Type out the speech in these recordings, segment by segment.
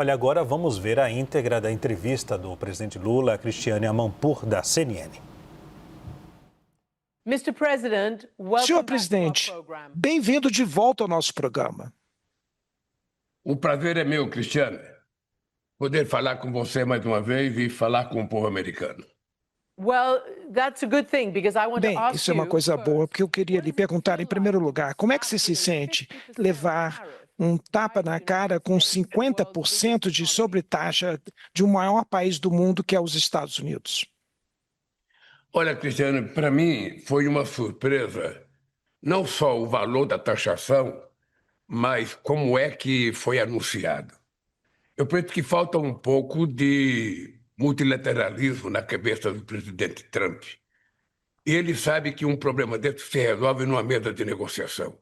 Olha, agora vamos ver a íntegra da entrevista do presidente Lula a Cristiane Amanpour, da CNN. Senhor presidente, bem-vindo de volta ao nosso programa. O prazer é meu, Cristiane, poder falar com você mais uma vez e falar com o povo americano. Bem, isso é uma coisa boa, porque eu queria lhe perguntar, em primeiro lugar, como é que você se sente levar um tapa na cara com 50% de sobretaxa de um maior país do mundo, que é os Estados Unidos? Olha, Cristiane, para mim foi uma surpresa, não só o valor da taxação, mas como é que foi anunciado. Eu penso que falta um pouco de multilateralismo na cabeça do presidente Trump. E ele sabe que um problema desse se resolve numa mesa de negociação.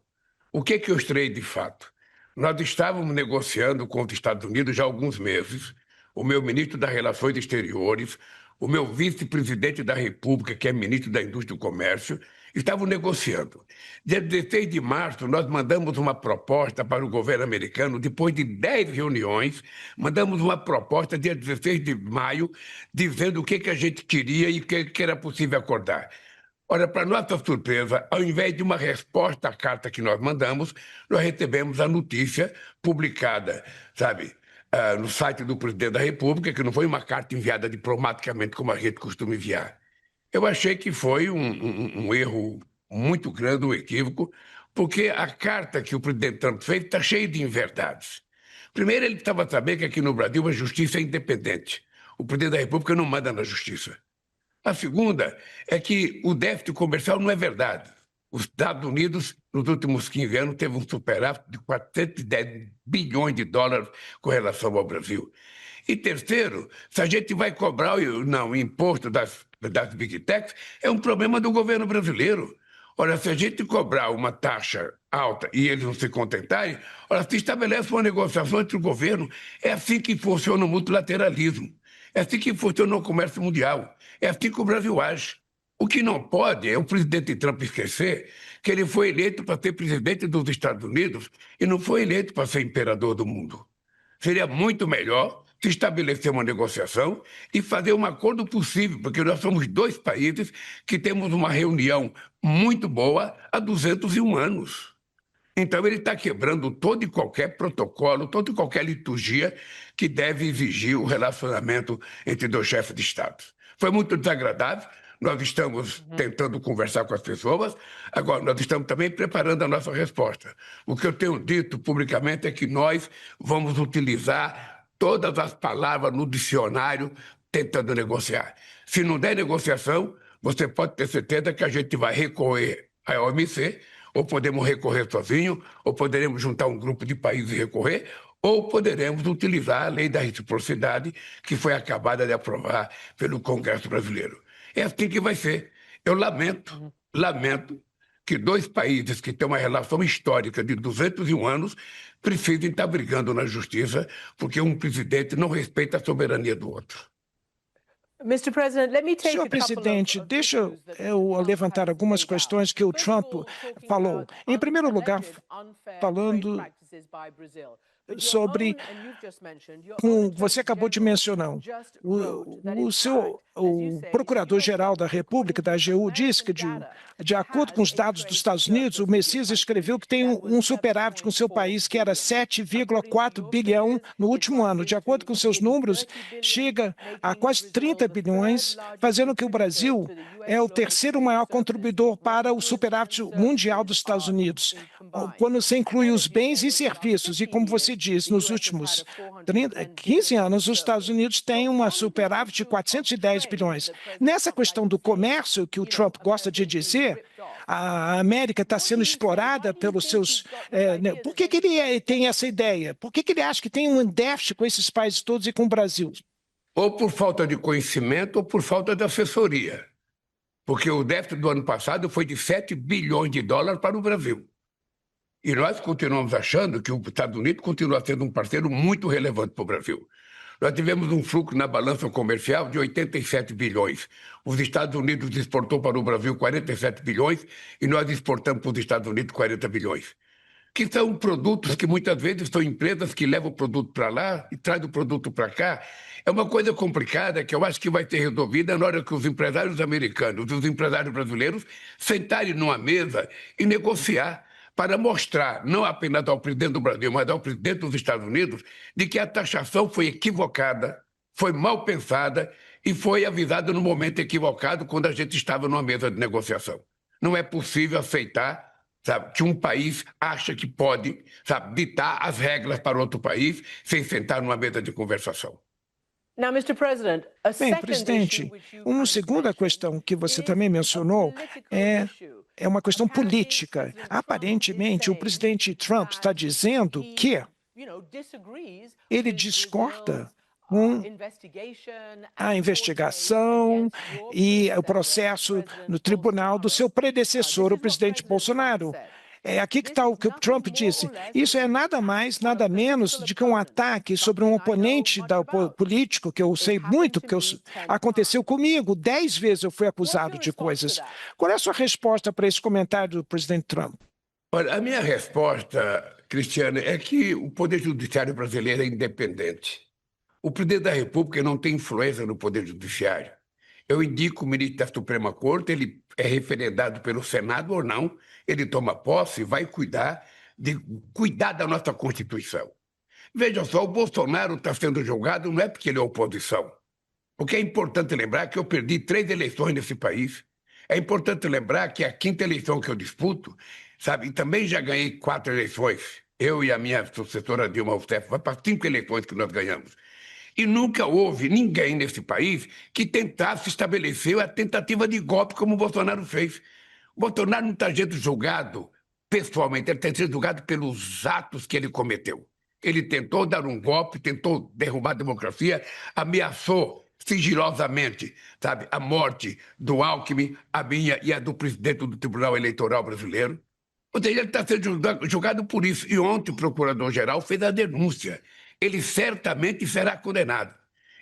O que é que eu estranhei de fato? Nós estávamos negociando com os Estados Unidos já há alguns meses, o meu ministro das Relações Exteriores, o meu vice-presidente da República, que é ministro da Indústria e do Comércio, estavam negociando. Dia 16 de março, nós mandamos uma proposta para o governo americano, depois de 10 reuniões, mandamos uma proposta dia 16 de maio, dizendo o que a gente queria e o que era possível acordar. Olha, para nossa surpresa, ao invés de uma resposta à carta que nós mandamos, nós recebemos a notícia publicada, sabe, no site do presidente da República, que não foi uma carta enviada diplomaticamente como a gente costuma enviar. Eu achei que foi um erro muito grande, um equívoco, porque a carta que o presidente Trump fez está cheia de inverdades. Primeiro, ele precisava saber que aqui no Brasil a justiça é independente. O presidente da República não manda na justiça. A segunda é que o déficit comercial não é verdade. Os Estados Unidos, nos últimos 15 anos, teve um superávit de 410 bilhões de dólares com relação ao Brasil. E terceiro, se a gente vai cobrar o imposto das Big Techs, é um problema do governo brasileiro. Olha, se a gente cobrar uma taxa alta e eles não se contentarem, olha, se estabelece uma negociação entre o governo. É assim que funciona o multilateralismo. É assim que funciona o comércio mundial. É assim que o Brasil age. O que não pode é o presidente Trump esquecer que ele foi eleito para ser presidente dos Estados Unidos e não foi eleito para ser imperador do mundo. Seria muito melhor se estabelecer uma negociação e fazer um acordo possível, porque nós somos dois países que temos uma reunião muito boa há 201 anos. Então, ele está quebrando todo e qualquer protocolo, toda e qualquer liturgia que deve exigir o relacionamento entre dois chefes de Estado. Foi muito desagradável, nós estamos tentando conversar com as pessoas, agora nós estamos também preparando a nossa resposta. O que eu tenho dito publicamente é que nós vamos utilizar todas as palavras no dicionário tentando negociar. Se não der negociação, você pode ter certeza que a gente vai recorrer à OMC, ou podemos recorrer sozinho, ou poderemos juntar um grupo de países e recorrer, ou poderemos utilizar a lei da reciprocidade que foi acabada de aprovar pelo Congresso brasileiro. É assim que vai ser. Eu lamento que dois países que têm uma relação histórica de 201 anos precisem estar brigando na justiça porque um presidente não respeita a soberania do outro. Senhor presidente, deixa eu levantar algumas questões que o Trump falou. Em primeiro lugar, falando sobre, como você acabou de mencionar, o Procurador-Geral da República, da AGU, disse que, de acordo com os dados dos Estados Unidos, o Messias escreveu que tem um superávit com seu país que era 7,4 bilhão no último ano. De acordo com seus números, chega a quase 30 bilhões, fazendo que o Brasil é o terceiro maior contribuidor para o superávit mundial dos Estados Unidos, quando você inclui os bens e serviços. E como você diz, nos últimos 15 anos, os Estados Unidos têm uma superávit de 410 bilhões. Nessa questão do comércio, que o Trump gosta de dizer, a América está sendo explorada pelos seus... Por que ele tem essa ideia? Por que ele acha que tem um déficit com esses países todos e com o Brasil? Ou por falta de conhecimento ou por falta de assessoria. Porque o déficit do ano passado foi de 7 bilhões de dólares para o Brasil. E nós continuamos achando que os Estados Unidos continua sendo um parceiro muito relevante para o Brasil. Nós tivemos um fluxo na balança comercial de 87 bilhões. Os Estados Unidos exportou para o Brasil 47 bilhões e nós exportamos para os Estados Unidos 40 bilhões. que são produtos que muitas vezes são empresas que levam o produto para lá e trazem o produto para cá. É uma coisa complicada que eu acho que vai ser resolvida na hora que os empresários americanos e os empresários brasileiros sentarem numa mesa e negociar para mostrar, não apenas ao presidente do Brasil, mas ao presidente dos Estados Unidos, de que a taxação foi equivocada, foi mal pensada e foi avisada no momento equivocado quando a gente estava numa mesa de negociação. Não é possível aceitar, sabe, que um país acha que pode, sabe, ditar as regras para outro país sem sentar numa mesa de conversação. Bem, presidente, uma segunda questão que você também mencionou é uma questão política. Aparentemente, o presidente Trump está dizendo que ele discorda com a investigação e o processo no tribunal do seu predecessor, o presidente Bolsonaro. Aqui que está o que o Trump disse. Isso é nada mais, nada menos do que um ataque sobre um oponente político, que eu sei muito, aconteceu comigo. 10 vezes eu fui acusado de coisas. Qual é a sua resposta para esse comentário do presidente Trump? Olha, a minha resposta, Cristiane, é que o Poder Judiciário brasileiro é independente. O presidente da República não tem influência no Poder Judiciário. Eu indico o ministro da Suprema Corte, ele é referendado pelo Senado ou não, ele toma posse e vai cuidar da nossa Constituição. Veja só, o Bolsonaro está sendo julgado não é porque ele é oposição. Porque é importante lembrar que eu perdi 3 eleições nesse país. É importante lembrar que a 5ª eleição que eu disputo, sabe, e também já ganhei 4 eleições. Eu e a minha sucessora Dilma Rousseff, vai para 5 eleições que nós ganhamos. E nunca houve ninguém nesse país que tentasse estabelecer a tentativa de golpe como o Bolsonaro fez. O Bolsonaro não está sendo julgado pessoalmente, ele está sendo julgado pelos atos que ele cometeu. Ele tentou dar um golpe, tentou derrubar a democracia, ameaçou sigilosamente, sabe, a morte do Alckmin, a minha e a do presidente do Tribunal Eleitoral Brasileiro. Ou seja, ele está sendo julgado por isso. E ontem o procurador-geral fez a denúncia. Ele certamente será condenado.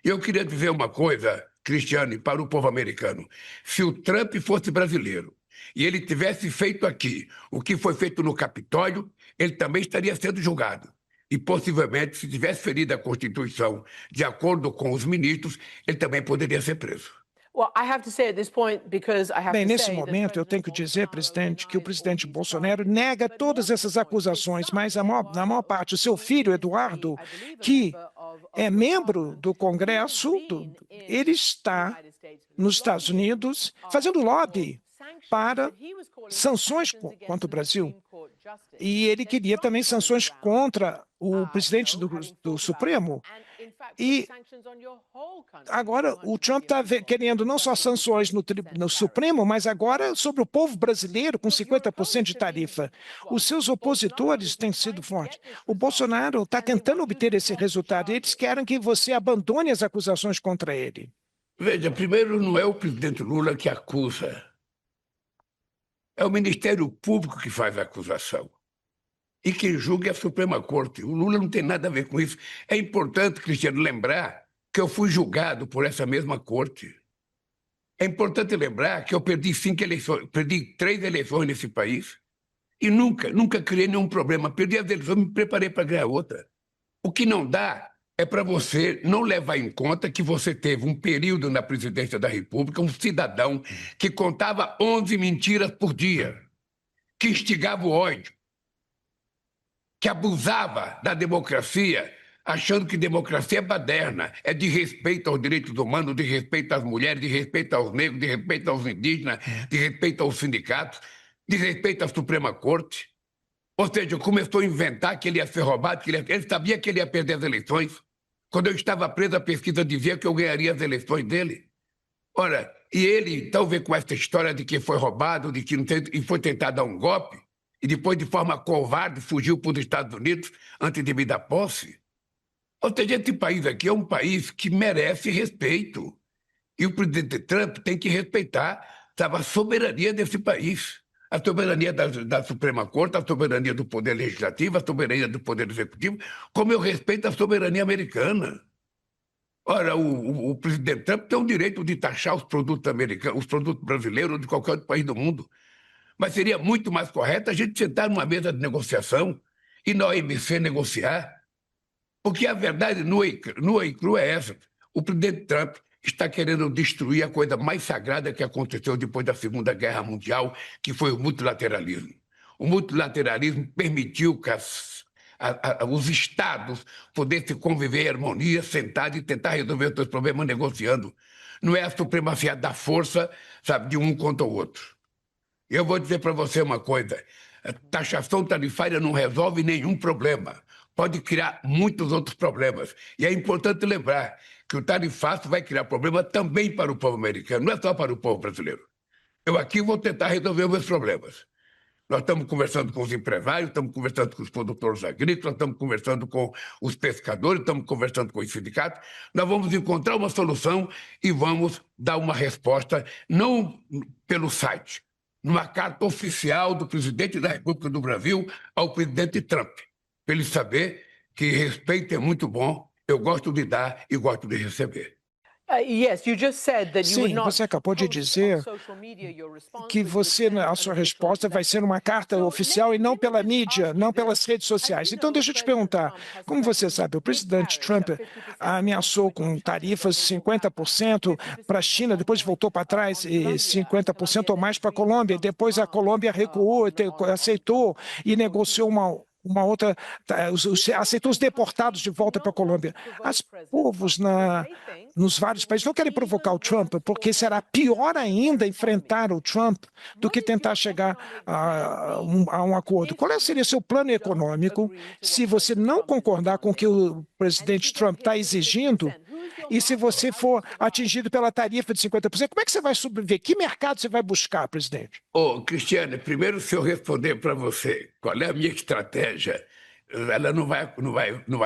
Eu queria dizer uma coisa, Cristiane, para o povo americano. Se o Trump fosse brasileiro e ele tivesse feito aqui o que foi feito no Capitólio, ele também estaria sendo julgado. E, possivelmente, se tivesse ferido a Constituição de acordo com os ministros, ele também poderia ser preso. Bem, nesse momento, eu tenho que dizer, presidente, que o presidente Bolsonaro nega todas essas acusações, mas na maior parte, o seu filho, Eduardo, que é membro do Congresso, ele está nos Estados Unidos fazendo lobby para sanções contra o Brasil. E ele queria também sanções contra o presidente do Supremo. E agora o Trump está querendo não só sanções no Supremo, mas agora sobre o povo brasileiro com 50% de tarifa. Os seus opositores têm sido fortes. O Bolsonaro está tentando obter esse resultado. Eles querem que você abandone as acusações contra ele. Veja, primeiro, não é o presidente Lula que acusa. É o Ministério Público que faz a acusação. E quem julga é a Suprema Corte. O Lula não tem nada a ver com isso. É importante, Cristiano, lembrar que eu fui julgado por essa mesma corte. É importante lembrar que eu perdi 3 eleições nesse país e nunca criei nenhum problema. Perdi as eleições, me preparei para ganhar outra. O que não dá é para você não levar em conta que você teve um período na presidência da República, um cidadão que contava 11 mentiras por dia, que instigava o ódio, que abusava da democracia, achando que democracia é baderna, é de respeito aos direitos humanos, de respeito às mulheres, de respeito aos negros, de respeito aos indígenas, de respeito aos sindicatos, de respeito à Suprema Corte. Ou seja, começou a inventar que ele ia ser roubado, ele sabia que ele ia perder as eleições. Quando eu estava preso, a pesquisa dizia que eu ganharia as eleições dele. Ora, e ele, talvez com essa história de que foi roubado, de que e foi tentar dar um golpe, e depois, de forma covarde, fugiu para os Estados Unidos antes de me dar posse. Ou seja, esse país aqui é um país que merece respeito. E o presidente Trump tem que respeitar, sabe, a soberania desse país. A soberania da Suprema Corte, a soberania do Poder Legislativo, a soberania do Poder Executivo, como eu respeito a soberania americana. Ora, o presidente Trump tem o direito de taxar os produtos americanos, os produtos brasileiros ou de qualquer outro país do mundo. Mas seria muito mais correto a gente sentar numa mesa de negociação ir na OMC negociar? Porque a verdade nua e crua é essa. O presidente Trump está querendo destruir a coisa mais sagrada que aconteceu depois da Segunda Guerra Mundial, que foi o multilateralismo. O multilateralismo permitiu que os estados pudessem conviver em harmonia, sentados e tentar resolver os seus problemas negociando. Não é a supremacia da força, sabe, de um contra o outro. Eu vou dizer para você uma coisa, a taxação tarifária não resolve nenhum problema, pode criar muitos outros problemas. E é importante lembrar que o tarifaço vai criar problema também para o povo americano, não é só para o povo brasileiro. Eu aqui vou tentar resolver os meus problemas. Nós estamos conversando com os empresários, estamos conversando com os produtores agrícolas, estamos conversando com os pescadores, estamos conversando com os sindicatos. Nós vamos encontrar uma solução e vamos dar uma resposta, não pelo site, numa carta oficial do presidente da República do Brasil ao presidente Trump, para ele saber que respeito é muito bom, eu gosto de dar e gosto de receber. Sim, você acabou de dizer que a sua resposta vai ser uma carta oficial e não pela mídia, não pelas redes sociais. Então, deixa eu te perguntar, como você sabe, o presidente Trump ameaçou com tarifas de 50% para a China, depois voltou para trás e 50% ou mais para a Colômbia, depois a Colômbia recuou, aceitou e negociou uma outra, aceitou os deportados de volta para a Colômbia. Os povos nos vários países não querem provocar o Trump, porque será pior ainda enfrentar o Trump do que tentar chegar a um acordo. Qual seria seu plano econômico se você não concordar com o que o presidente Trump está exigindo e se você for atingido pela tarifa de 50%? Como é que você vai sobreviver? Que mercado você vai buscar, presidente? Cristiane, primeiro, se eu responder para você qual é a minha estratégia, ela não vai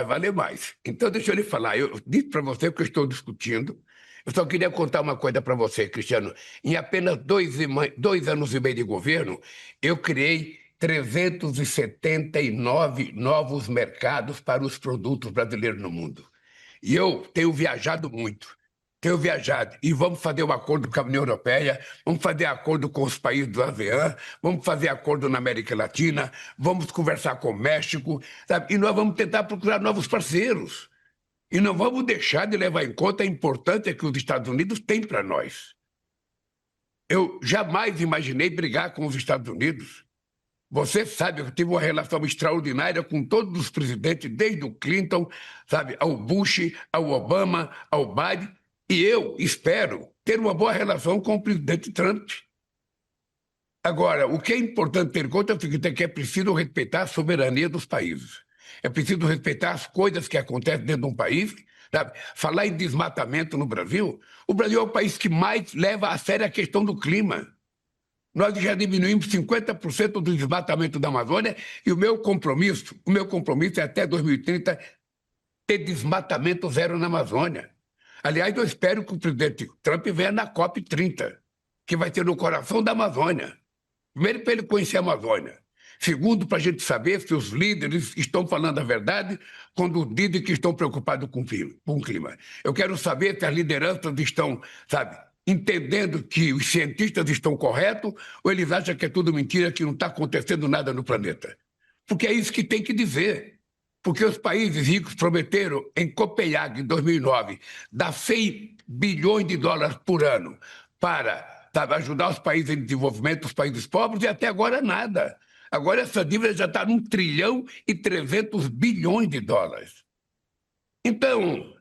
valer mais. Então, deixa eu lhe falar. Eu disse para você que eu estou discutindo. Eu só queria contar uma coisa para você, Cristiano. Em apenas 2 anos e meio de governo, eu criei 379 novos mercados para os produtos brasileiros no mundo. E eu tenho viajado muito. E vamos fazer um acordo com a União Europeia, vamos fazer acordo com os países do ASEAN, vamos fazer acordo na América Latina, vamos conversar com o México, sabe? E nós vamos tentar procurar novos parceiros. E não vamos deixar de levar em conta a importância que os Estados Unidos têm para nós. Eu jamais imaginei brigar com os Estados Unidos. Você sabe, eu tive uma relação extraordinária com todos os presidentes, desde o Clinton, sabe, ao Bush, ao Obama, ao Biden. E eu espero ter uma boa relação com o presidente Trump. Agora, o que é importante ter em conta é o seguinte, é que é preciso respeitar a soberania dos países. É preciso respeitar as coisas que acontecem dentro de um país. Sabe? Falar em desmatamento no Brasil, o Brasil é o país que mais leva a sério a questão do clima. Nós já diminuímos 50% do desmatamento da Amazônia e o meu compromisso é até 2030 ter desmatamento zero na Amazônia. Aliás, eu espero que o presidente Trump venha na COP30, que vai ser no coração da Amazônia. Primeiro, para ele conhecer a Amazônia. Segundo, para a gente saber se os líderes estão falando a verdade quando dizem que estão preocupados com o clima. Eu quero saber se as lideranças estão, sabe, entendendo que os cientistas estão corretos ou eles acham que é tudo mentira, que não está acontecendo nada no planeta. Porque é isso que tem que dizer. Porque os países ricos prometeram, em Copenhague, em 2009, dar 100 bilhões de dólares por ano para, sabe, ajudar os países em desenvolvimento, os países pobres, e até agora nada. Agora essa dívida já está num 1 trilhão e 300 bilhões de dólares. Então,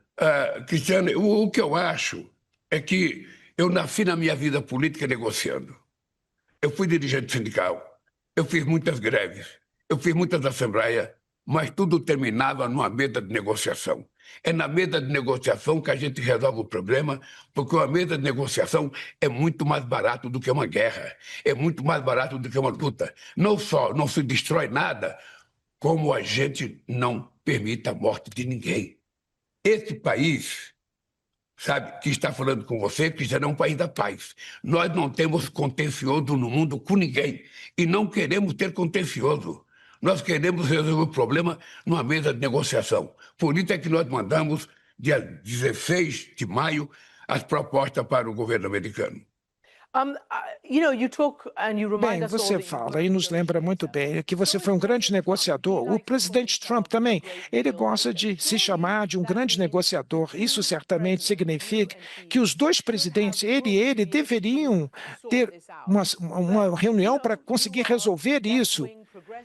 Cristiano, o que eu acho é que eu nasci na minha vida política negociando. Eu fui dirigente sindical, eu fiz muitas greves, eu fiz muitas assembleias, mas tudo terminava numa mesa de negociação. É na mesa de negociação que a gente resolve o problema, porque uma mesa de negociação é muito mais barato do que uma guerra, é muito mais barato do que uma luta. Não só não se destrói nada, como a gente não permite a morte de ninguém. Esse país, sabe, que está falando com você, que já é um país da paz. Nós não temos contencioso no mundo com ninguém e não queremos ter contencioso. Nós queremos resolver o problema numa mesa de negociação. Por isso é que nós mandamos, dia 16 de maio, as propostas para o governo americano. Bem, você fala e nos lembra muito bem que você foi um grande negociador. O presidente Trump também, ele gosta de se chamar de um grande negociador. Isso certamente significa que os dois presidentes, ele e ele, deveriam ter uma reunião para conseguir resolver isso.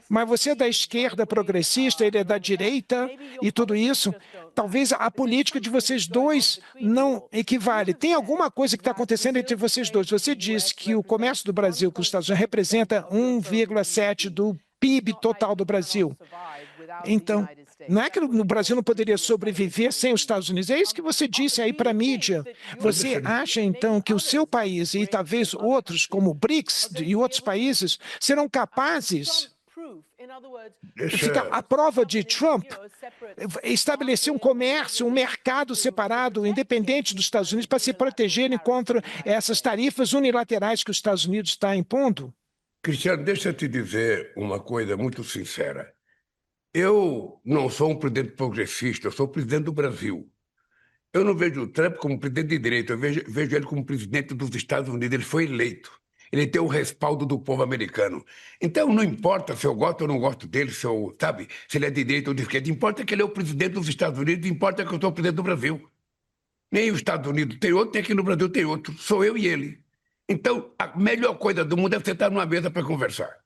Mas você é da esquerda progressista, ele é da direita e tudo isso. Talvez a política de vocês dois não equivale. Tem alguma coisa que está acontecendo entre vocês dois. Você disse que o comércio do Brasil com os Estados Unidos representa 1,7% do PIB total do Brasil. Então, não é que o Brasil não poderia sobreviver sem os Estados Unidos. É isso que você disse aí para a mídia. Você acha, então, que o seu país e talvez outros, como o BRICS e outros países, serão capazes... Fica a prova de Trump estabelecer um comércio, um mercado separado, independente dos Estados Unidos, para se protegerem contra essas tarifas unilaterais que os Estados Unidos está impondo? Cristiano, deixa eu te dizer uma coisa muito sincera. Eu não sou um presidente progressista, eu sou o presidente do Brasil. Eu não vejo o Trump como presidente de direita, eu vejo ele como presidente dos Estados Unidos. Ele foi eleito. Ele tem o respaldo do povo americano. Então, não importa se eu gosto ou não gosto dele, se ele é de direita ou de esquerda, importa que ele é o presidente dos Estados Unidos, importa que eu sou o presidente do Brasil. Nem os Estados Unidos tem outro, nem aqui no Brasil tem outro. Sou eu e ele. Então, a melhor coisa do mundo é sentar numa mesa para conversar.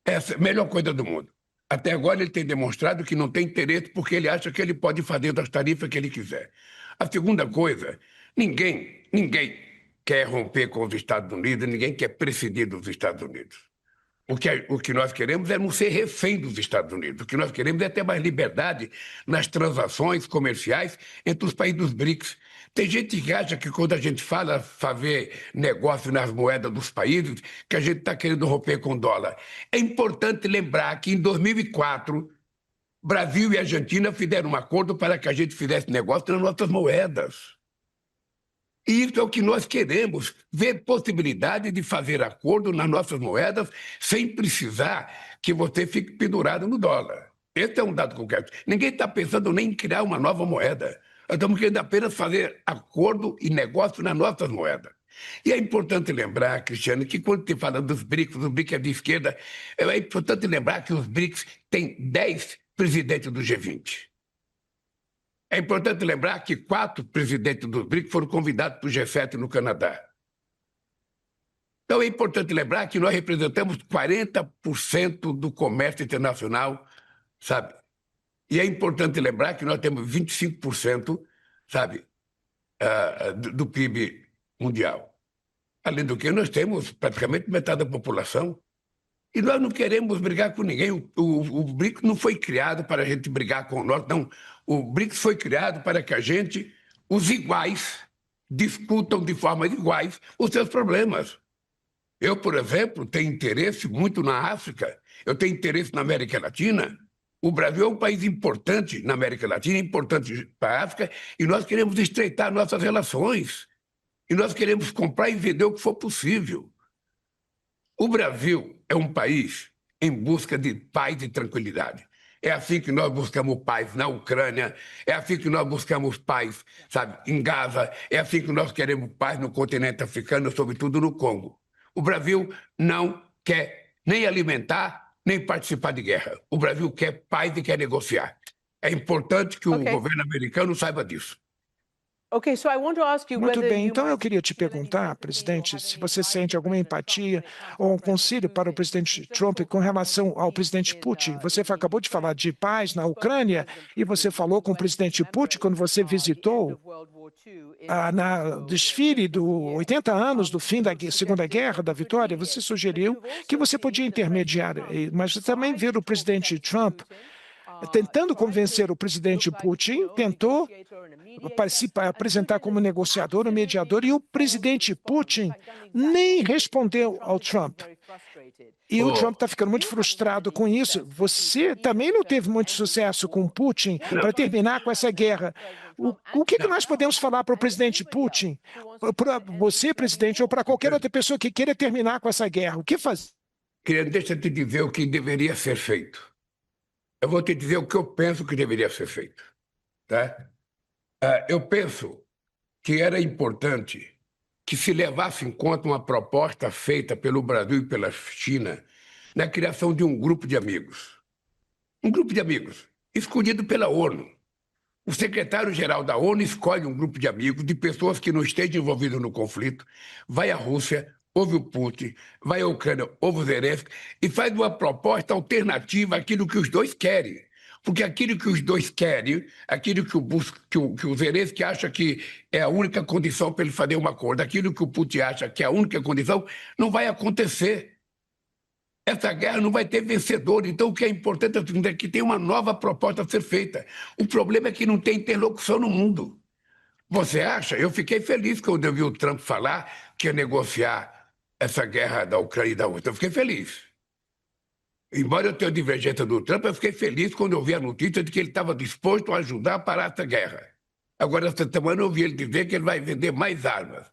Essa é a melhor coisa do mundo. Até agora ele tem demonstrado que não tem interesse porque ele acha que ele pode fazer das tarifas que ele quiser. A segunda coisa, ninguém quer romper com os Estados Unidos, ninguém quer prescindir dos Estados Unidos. O que nós queremos é não ser refém dos Estados Unidos. O que nós queremos é ter mais liberdade nas transações comerciais entre os países dos BRICS. Tem gente que acha que quando a gente fala fazer negócio nas moedas dos países, que a gente está querendo romper com o dólar. É importante lembrar que em 2004, Brasil e Argentina fizeram um acordo para que a gente fizesse negócio nas nossas moedas. E isso é o que nós queremos, ver possibilidade de fazer acordo nas nossas moedas sem precisar que você fique pendurado no dólar. Esse é um dado concreto. Ninguém está pensando nem em criar uma nova moeda. Nós estamos querendo apenas fazer acordo e negócio nas nossas moedas. E é importante lembrar, Cristiano, que quando se fala dos BRICS, o BRICS é de esquerda, é importante lembrar que os BRICS têm 10 presidentes do G20. É importante lembrar que 4 presidentes dos BRICS foram convidados para o G7 no Canadá. Então é importante lembrar que nós representamos 40% do comércio internacional, sabe? E é importante lembrar que nós temos 25%, sabe, do PIB mundial. Além do que, nós temos praticamente metade da população. E nós não queremos brigar com ninguém. O BRICS não foi criado para a gente brigar com nós, não. O BRICS foi criado para que a gente, os iguais, discutam de forma iguais os seus problemas. Eu, por exemplo, tenho interesse muito na África, eu tenho interesse na América Latina. O Brasil é um país importante na América Latina, importante para a África, e nós queremos estreitar nossas relações. E nós queremos comprar e vender o que for possível. O Brasil é um país em busca de paz e tranquilidade. É assim que nós buscamos paz na Ucrânia, é assim que nós buscamos paz, sabe, em Gaza, é assim que nós queremos paz no continente africano, sobretudo no Congo. O Brasil não quer nem alimentar, nem participar de guerra. O Brasil quer paz e quer negociar. É importante que o governo americano saiba disso. Muito bem, então eu queria te perguntar, presidente, se você sente alguma empatia ou um conselho para o presidente Trump com relação ao presidente Putin. Você acabou de falar de paz na Ucrânia e você falou com o presidente Putin quando você visitou na desfile dos 80 anos do fim da Segunda Guerra, da vitória. Você sugeriu que você podia intermediar, mas você também viu o presidente Trump tentando convencer o presidente Putin, tentou se apresentar como negociador ou mediador, e o presidente Putin nem respondeu ao Trump. E o Trump está ficando muito frustrado com isso. Você também não teve muito sucesso com Putin para terminar com essa guerra. O que nós podemos falar para o presidente Putin, para você, presidente, ou para qualquer outra pessoa que queira terminar com essa guerra? O que fazer? Deixa eu te dizer o que deveria ser feito. Eu vou te dizer o que eu penso que deveria ser feito. Tá? Eu penso que era importante que se levasse em conta uma proposta feita pelo Brasil e pela China na criação de um grupo de amigos. Um grupo de amigos, escolhido pela ONU. O secretário-geral da ONU escolhe um grupo de amigos, de pessoas que não estejam envolvidas no conflito, vai à Rússia, ouve o Putin, vai à Ucrânia, ouve o Zelensky, e faz uma proposta alternativa àquilo que os dois querem. Porque aquilo que os dois querem, aquilo que o Zelensky acha que é a única condição para ele fazer um acordo, aquilo que o Putin acha que é a única condição, não vai acontecer. Essa guerra não vai ter vencedor. Então, o que é importante é que tem uma nova proposta a ser feita. O problema é que não tem interlocução no mundo. Você acha? Eu fiquei feliz quando eu vi o Trump falar que ia negociar essa guerra da Ucrânia e da Rússia. Eu fiquei feliz. Embora eu tenha divergência do Trump, eu fiquei feliz quando eu vi a notícia de que ele estava disposto a ajudar a parar essa guerra. Agora, essa semana, eu ouvi ele dizer que ele vai vender mais armas.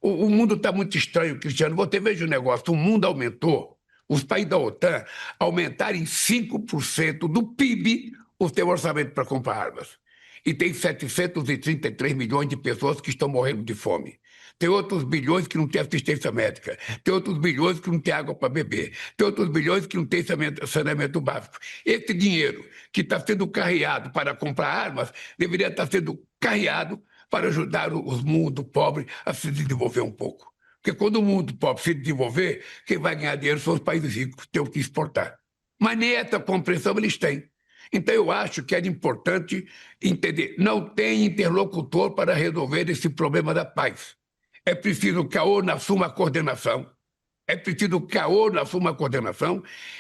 O mundo está muito estranho, Cristiano. Você veja o negócio, o mundo aumentou. Os países da OTAN aumentaram em 5% do PIB o seu orçamento para comprar armas. E tem 733 milhões de pessoas que estão morrendo de fome. Tem outros bilhões que não têm assistência médica. Tem outros bilhões que não têm água para beber. Tem outros bilhões que não têm saneamento básico. Esse dinheiro que está sendo carreado para comprar armas deveria estar sendo carreado para ajudar os mundos pobres a se desenvolver um pouco. Porque quando o mundo pobre se desenvolver, quem vai ganhar dinheiro são os países ricos, que têm o que exportar. Mas nem essa compreensão eles têm. Então, eu acho que era importante entender, não tem interlocutor para resolver esse problema da paz. É preciso que a ONU assuma a coordenação,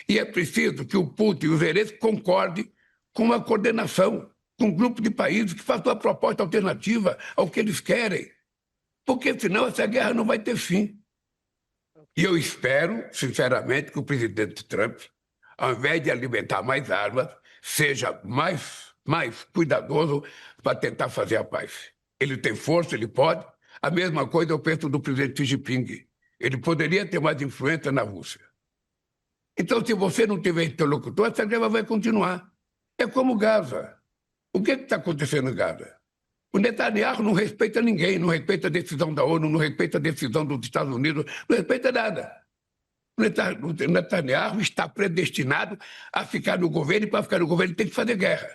e é preciso que o Putin e os Zelensky concordem com a coordenação, com um grupo de países que façam uma proposta alternativa ao que eles querem. Porque, senão, essa guerra não vai ter fim. E eu espero, sinceramente, que o presidente Trump, ao invés de alimentar mais armas, seja mais cuidadoso para tentar fazer a paz. Ele tem força, ele pode. A mesma coisa eu penso do presidente Xi Jinping. Ele poderia ter mais influência na Rússia. Então, se você não tiver interlocutor, essa guerra vai continuar. É como Gaza. O que está acontecendo em Gaza? O Netanyahu não respeita ninguém, não respeita a decisão da ONU, não respeita a decisão dos Estados Unidos, não respeita nada. O Netanyahu está predestinado a ficar no governo, e para ficar no governo tem que fazer guerra,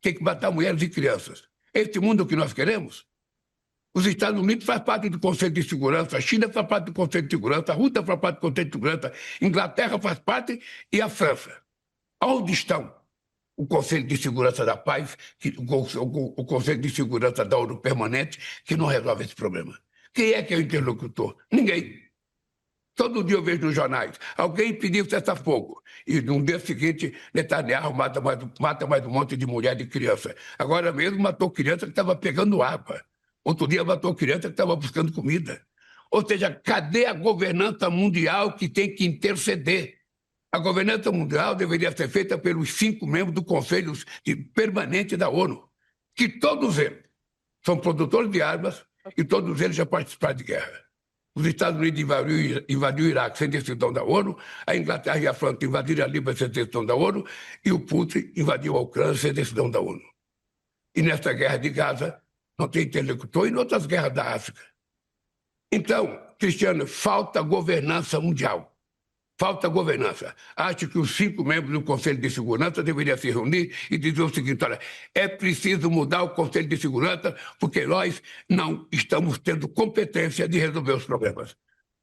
tem que matar mulheres e crianças. É esse mundo que nós queremos? Os Estados Unidos fazem parte do Conselho de Segurança, a China faz parte do Conselho de Segurança, a Rússia faz parte do Conselho de Segurança, a Inglaterra faz parte e a França. Onde estão o Conselho de Segurança da Paz, o Conselho de Segurança da ONU permanente, que não resolve esse problema? Quem é o interlocutor? Ninguém. Todo dia eu vejo nos jornais, alguém pediu cessar-fogo. E no dia seguinte, Netanyahu mata mais um monte de mulher e criança. Agora mesmo matou criança que estava pegando água. Outro dia matou criança que estava buscando comida. Ou seja, cadê a governança mundial que tem que interceder? A governança mundial deveria ser feita pelos 5 membros do Conselho Permanente da ONU, que todos eles são produtores de armas e todos eles já participaram de guerra. Os Estados Unidos invadiu o Iraque sem decisão da ONU, a Inglaterra e a França invadiram a Líbia sem decisão da ONU e o Putin invadiu a Ucrânia sem decisão da ONU. E nessa guerra de Gaza não tem interlocutor e em outras guerras da África. Então, Cristiano, falta governança mundial. Falta governança. Acho que os 5 membros do Conselho de Segurança deveriam se reunir e dizer o seguinte: olha, é preciso mudar o Conselho de Segurança porque nós não estamos tendo competência de resolver os problemas.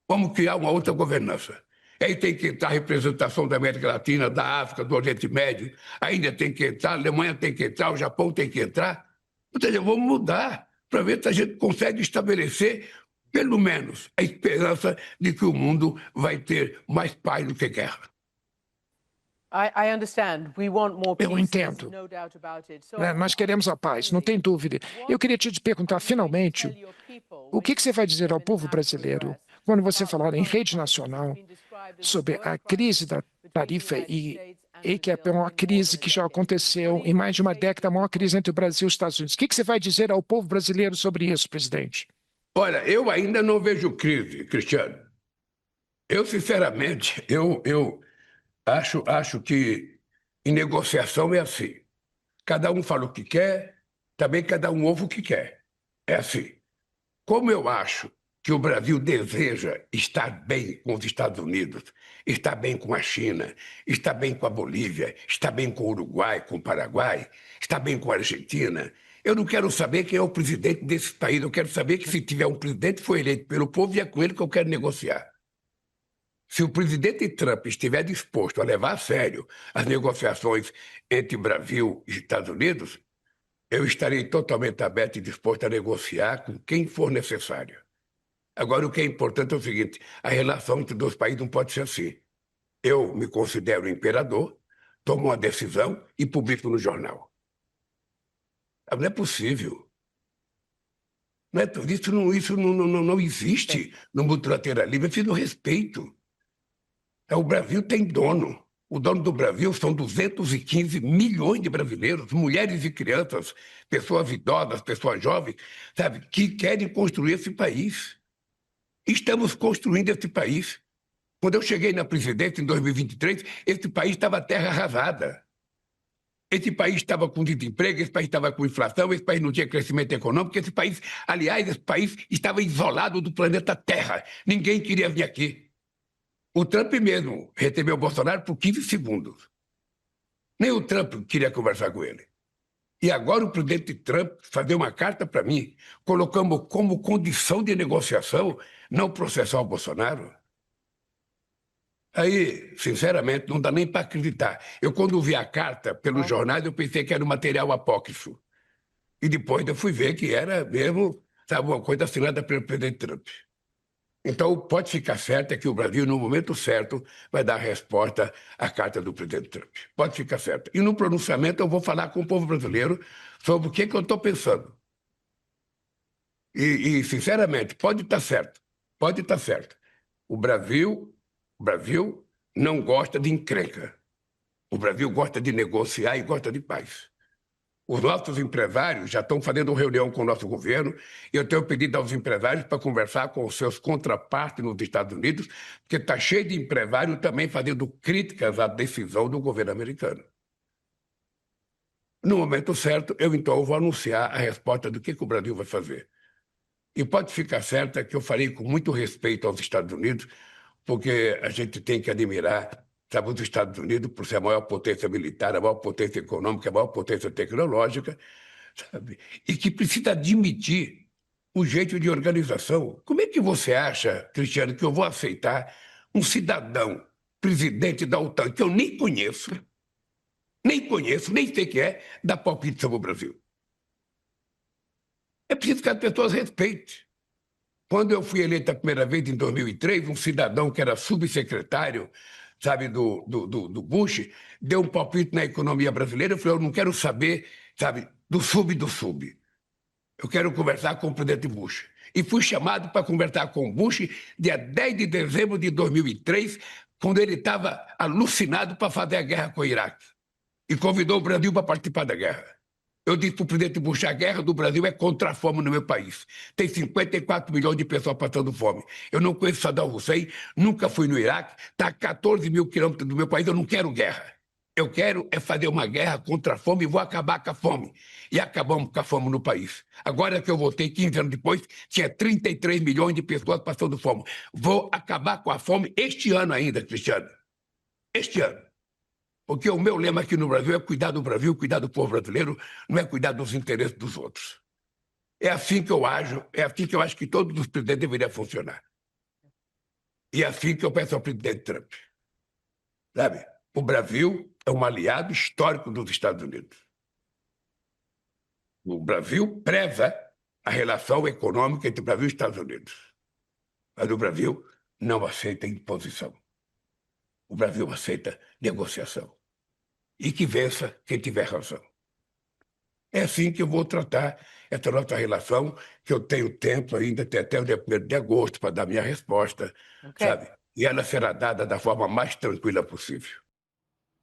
Vamos criar uma outra governança. Aí tem que entrar a representação da América Latina, da África, do Oriente Médio, a Índia tem que entrar, a Alemanha tem que entrar, o Japão tem que entrar. Ou seja, vamos mudar para ver se a gente consegue estabelecer pelo menos a esperança de que o mundo vai ter mais paz do que guerra. Eu entendo. Nós queremos a paz, não tem dúvida. Eu queria te perguntar, finalmente, o que você vai dizer ao povo brasileiro quando você falar em rede nacional sobre a crise da tarifa e que é uma crise que já aconteceu em mais de uma década, a maior crise entre o Brasil e os Estados Unidos. O que você vai dizer ao povo brasileiro sobre isso, presidente? Olha, eu ainda não vejo crise, Cristiano. Eu, sinceramente, eu acho que em negociação é assim. Cada um fala o que quer, também cada um ouve o que quer. É assim. Como eu acho que o Brasil deseja estar bem com os Estados Unidos, estar bem com a China, estar bem com a Bolívia, estar bem com o Uruguai, com o Paraguai, estar bem com a Argentina. Eu não quero saber quem é o presidente desse país, eu quero saber que se tiver um presidente que foi eleito pelo povo e é com ele que eu quero negociar. Se o presidente Trump estiver disposto a levar a sério as negociações entre Brasil e Estados Unidos, eu estarei totalmente aberto e disposto a negociar com quem for necessário. Agora, o que é importante é o seguinte, a relação entre dois países não pode ser assim. Eu me considero imperador, tomo uma decisão e publico no jornal. Não é possível. Isso não existe no multilateralismo, é preciso respeito. O Brasil tem dono. O dono do Brasil são 215 milhões de brasileiros, mulheres e crianças, pessoas idosas, pessoas jovens, sabe, que querem construir esse país. Estamos construindo esse país. Quando eu cheguei na presidência em 2023, esse país estava terra arrasada. Esse país estava com desemprego, esse país estava com inflação, esse país não tinha crescimento econômico, esse país estava isolado do planeta Terra. Ninguém queria vir aqui. O Trump mesmo recebeu o Bolsonaro por 15 segundos. Nem o Trump queria conversar com ele. E agora o presidente Trump fazer uma carta para mim, colocando como condição de negociação não processar o Bolsonaro. Aí, sinceramente, não dá nem para acreditar. Eu, quando vi a carta pelos jornais, eu pensei que era um material apócrifo. E depois eu fui ver que era mesmo, sabe, uma coisa assinada pelo presidente Trump. Então, pode ficar certo que o Brasil, no momento certo, vai dar a resposta à carta do presidente Trump. Pode ficar certo. E no pronunciamento eu vou falar com o povo brasileiro sobre o que eu estou pensando. E, sinceramente, pode estar certo. Pode estar certo. O Brasil não gosta de encrenca. O Brasil gosta de negociar e gosta de paz. Os nossos empresários já estão fazendo reunião com o nosso governo e eu tenho pedido aos empresários para conversar com os seus contrapartes nos Estados Unidos, porque está cheio de empresário também fazendo críticas à decisão do governo americano. No momento certo, eu então vou anunciar a resposta do que o Brasil vai fazer. E pode ficar certa que eu farei com muito respeito aos Estados Unidos, porque a gente tem que admirar, sabe, os Estados Unidos por ser a maior potência militar, a maior potência econômica, a maior potência tecnológica, sabe? E que precisa admitir o jeito de organização. Como é que você acha, Cristiano, que eu vou aceitar um cidadão presidente da OTAN que eu nem conheço, nem sei quem é, dar palpite sobre o Brasil? É preciso que as pessoas respeitem. Quando eu fui eleito a primeira vez, em 2003, um cidadão que era subsecretário, sabe, do Bush, deu um palpite na economia brasileira. Eu falei, eu não quero saber, sabe, do sub. Eu quero conversar com o presidente Bush. E fui chamado para conversar com o Bush dia 10 de dezembro de 2003, quando ele estava alucinado para fazer a guerra com o Iraque. E convidou o Brasil para participar da guerra. Eu disse para o presidente Bush, a guerra do Brasil é contra a fome no meu país. Tem 54 milhões de pessoas passando fome. Eu não conheço Saddam Hussein, nunca fui no Iraque, está a 14 mil quilômetros do meu país, eu não quero guerra. Eu quero é fazer uma guerra contra a fome e vou acabar com a fome. E acabamos com a fome no país. Agora que eu voltei, 15 anos depois, tinha 33 milhões de pessoas passando fome. Vou acabar com a fome este ano ainda, Cristiano. Este ano. Porque o meu lema aqui no Brasil é cuidar do Brasil, cuidar do povo brasileiro, não é cuidar dos interesses dos outros. É assim que eu ajo, é assim que eu acho que todos os presidentes deveriam funcionar. E é assim que eu peço ao presidente Trump. Sabe, o Brasil é um aliado histórico dos Estados Unidos. O Brasil preza a relação econômica entre o Brasil e os Estados Unidos. Mas o Brasil não aceita imposição. O Brasil aceita negociação. E que vença quem tiver razão. É assim que eu vou tratar essa nossa relação, que eu tenho tempo ainda, até o dia 1º de agosto, para dar minha resposta, sabe? E ela será dada da forma mais tranquila possível.